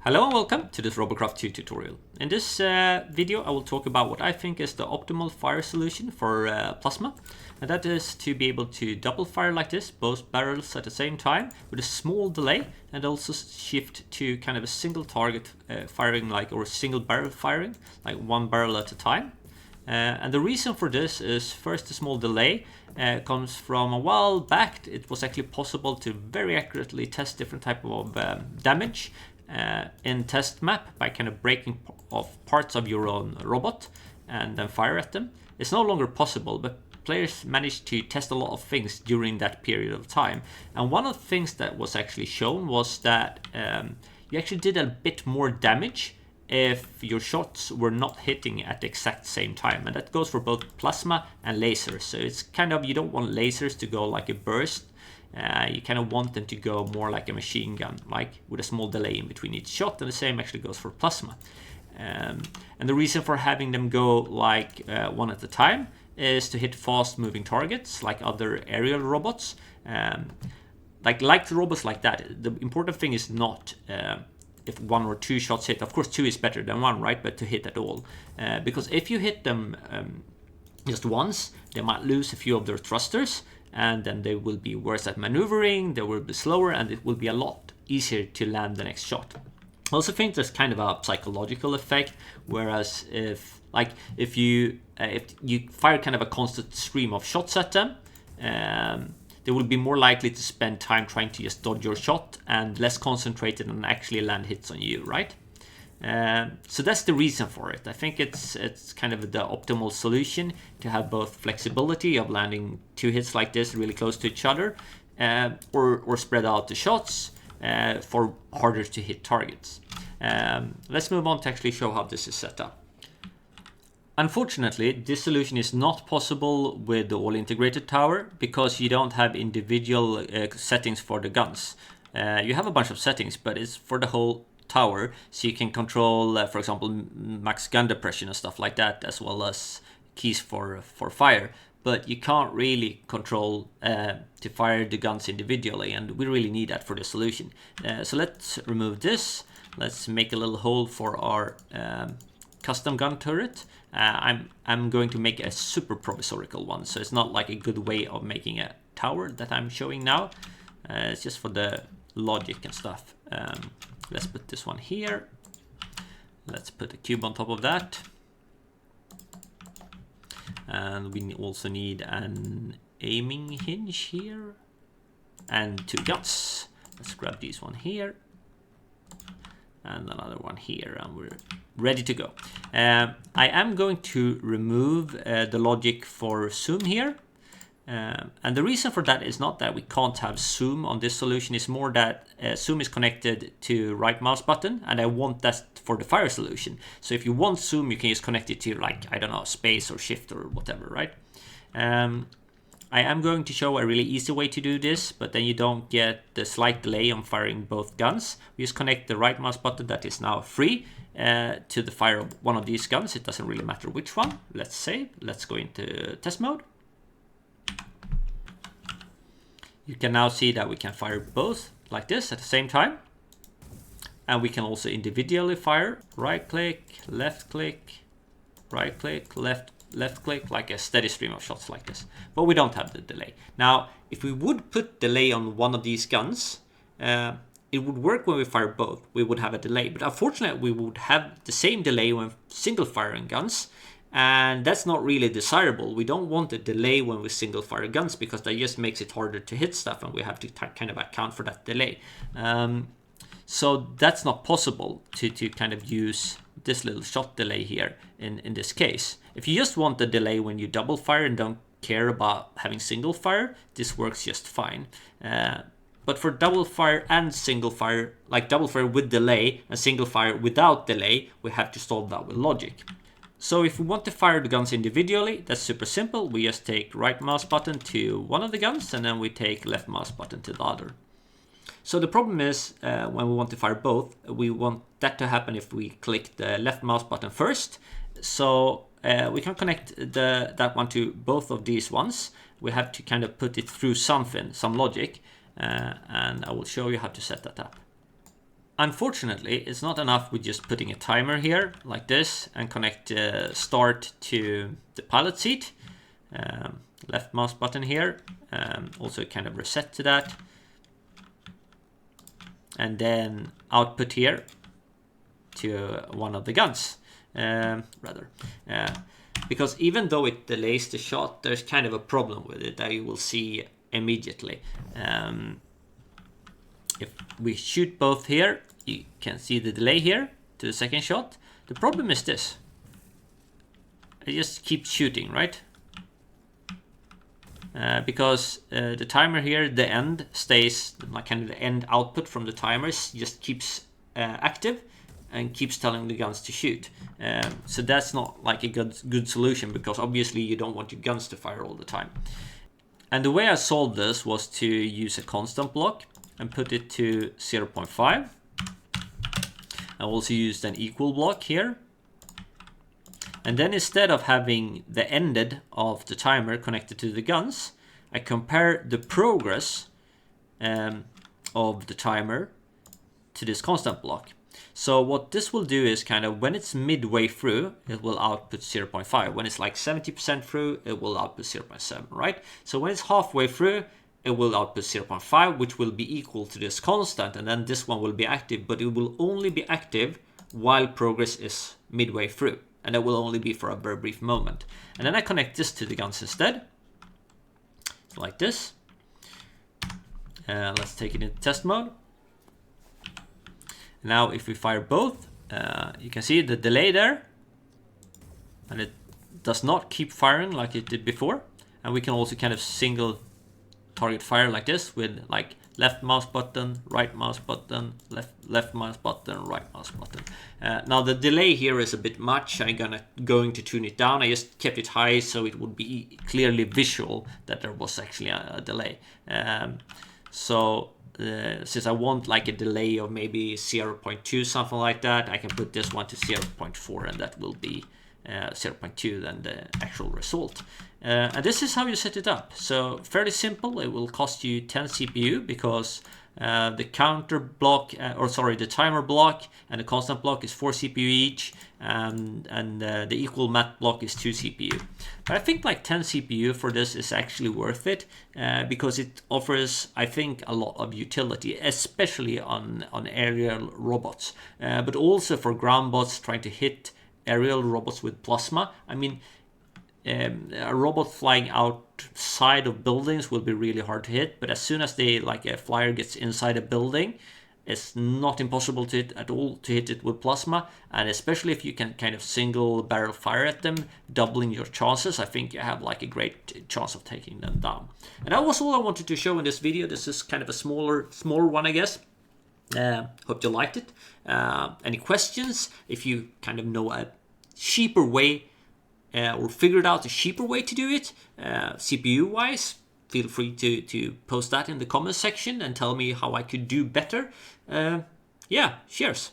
Hello and welcome to this Robocraft 2 tutorial. In this video I will talk about what I think is the optimal fire solution for plasma, and that is to be able to double fire like this, both barrels at the same time with a small delay, and also shift to kind of a single target firing or a single barrel firing, like one barrel at a time. And the reason for this is first the small delay comes from a while back. It was actually possible to very accurately test different type of damage in test map by kind of breaking off parts of your own robot and then fire at them. It's no longer possible, but players managed to test a lot of things during that period of time. And one of the things that was actually shown was that you actually did a bit more damage if your shots were not hitting at the exact same time, and that goes for both plasma and lasers. So it's kind of, you don't want lasers to go like a burst. You kind of want them to go more like a machine gun, like with a small delay in between each shot, and the same actually goes for plasma. And the reason for having them go like one at a time is to hit fast moving targets like other aerial robots. Like the robots like that, the important thing is not if one or two shots hit. Of course two is better than one, right? But to hit at all, because if you hit them just once, they might lose a few of their thrusters, and then they will be worse at maneuvering, they will be slower, and it will be a lot easier to land the next shot. I also think there's kind of a psychological effect, whereas if you fire kind of a constant stream of shots at them, they will be more likely to spend time trying to just dodge your shot and less concentrated on actually land hits on you, right? So that's the reason for it. I think it's kind of the optimal solution to have both flexibility of landing two hits like this really close to each other, or spread out the shots for harder to hit targets. Let's move on to actually show how this is set up. Unfortunately, this solution is not possible with the all-integrated tower because you don't have individual settings for the guns. You have a bunch of settings, but it's for the whole tower, so you can control, for example, max gun depression and stuff like that, as well as keys for fire. But you can't really control to fire the guns individually, and we really need that for the solution. So let's remove this. Let's make a little hole for our custom gun turret. I'm going to make a super provisorical one, so it's not like a good way of making a tower that I'm showing now. It's just for the logic and stuff. Let's put this one here. Let's put a cube on top of that. And we also need an aiming hinge here and two guns. Let's grab these one here and another one here, and we're ready to go. I am going to remove the logic for zoom here. And the reason for that is not that we can't have zoom on this solution, it's more that zoom is connected to right mouse button, and I want that for the fire solution. So if you want zoom, you can just connect it to, like, I don't know, space or shift or whatever, right? I am going to show a really easy way to do this, but then you don't get the slight delay on firing both guns. We just connect the right mouse button that is now free to the fire of one of these guns. It doesn't really matter which one. Let's save. Let's go into test mode. You can now see that we can fire both like this at the same time. And we can also individually fire. Right click, left click, right click, left click, like a steady stream of shots like this. But we don't have the delay. Now, if we would put delay on one of these guns, it would work when we fire both. We would have a delay. But unfortunately, we would have the same delay when single firing guns. And that's not really desirable. We don't want a delay when we single fire guns because that just makes it harder to hit stuff, and we have to kind of account for that delay. So that's not possible to kind of use this little shot delay here in this case. If you just want the delay when you double fire and don't care about having single fire, this works just fine. But for double fire and single fire, like double fire with delay and single fire without delay, we have to solve that with logic. So if we want to fire the guns individually, that's super simple. We just take right mouse button to one of the guns, and then we take left mouse button to the other. So the problem is when we want to fire both, we want that to happen if we click the left mouse button first. So we can connect that one to both of these ones. We have to kind of put it through something, some logic, and I will show you how to set that up. unfortunately, it's not enough with just putting a timer here like this and connect start to the pilot seat. Left mouse button here, also kind of reset to that. And then output here to one of the guns, because even though it delays the shot, there's kind of a problem with it that you will see immediately. If we shoot both here, you can see the delay here to the second shot. The problem is this. I just keep shooting, right? Because the timer here, the end stays, like kind of the end output from the timers just keeps active and keeps telling the guns to shoot. So that's not like a good solution, because obviously you don't want your guns to fire all the time. And the way I solved this was to use a constant block and put it to 0.5. I also used an equal block here. And then instead of having the ended of the timer connected to the guns, I compare the progress of the timer to this constant block. So what this will do is kind of when it's midway through, it will output 0.5. When it's like 70% through, it will output 0.7, right? So when it's halfway through, it will output 0.5, which will be equal to this constant, and then this one will be active, but it will only be active while progress is midway through, and it will only be for a very brief moment. And then I connect this to the guns instead, like this. Let's take it into test mode. Now if we fire both, you can see the delay there, and it does not keep firing like it did before. And we can also kind of single target fire like this with like left mouse button, right mouse button, left mouse button, right mouse button. Now the delay here is a bit much. I'm going to tune it down. I just kept it high so it would be clearly visual that there was actually a delay. Since I want like a delay of maybe 0.2, something like that, I can put this one to 0.4, and that will be 0.2 then the actual result. And this is how you set it up. So fairly simple. It will cost you 10 CPU because the counter block, the timer block and the constant block is 4 CPU each, and the equal mat block is 2 CPU. But I think like 10 CPU for this is actually worth it, because it offers, I think, a lot of utility, especially on aerial robots, but also for ground bots trying to hit aerial robots with plasma. I mean, a robot flying outside of buildings will be really hard to hit, but as soon as a flyer gets inside a building, it's not impossible to hit at all, to hit it with plasma. And especially if you can kind of single barrel fire at them, doubling your chances, I think you have like a great chance of taking them down. And that was all I wanted to show in this video. This is kind of a smaller one, I guess. Hope you liked it. Any questions? If you kind of know a cheaper way or figured out a cheaper way to do it, CPU wise, feel free to post that in the comment section and tell me how I could do better. Yeah, cheers.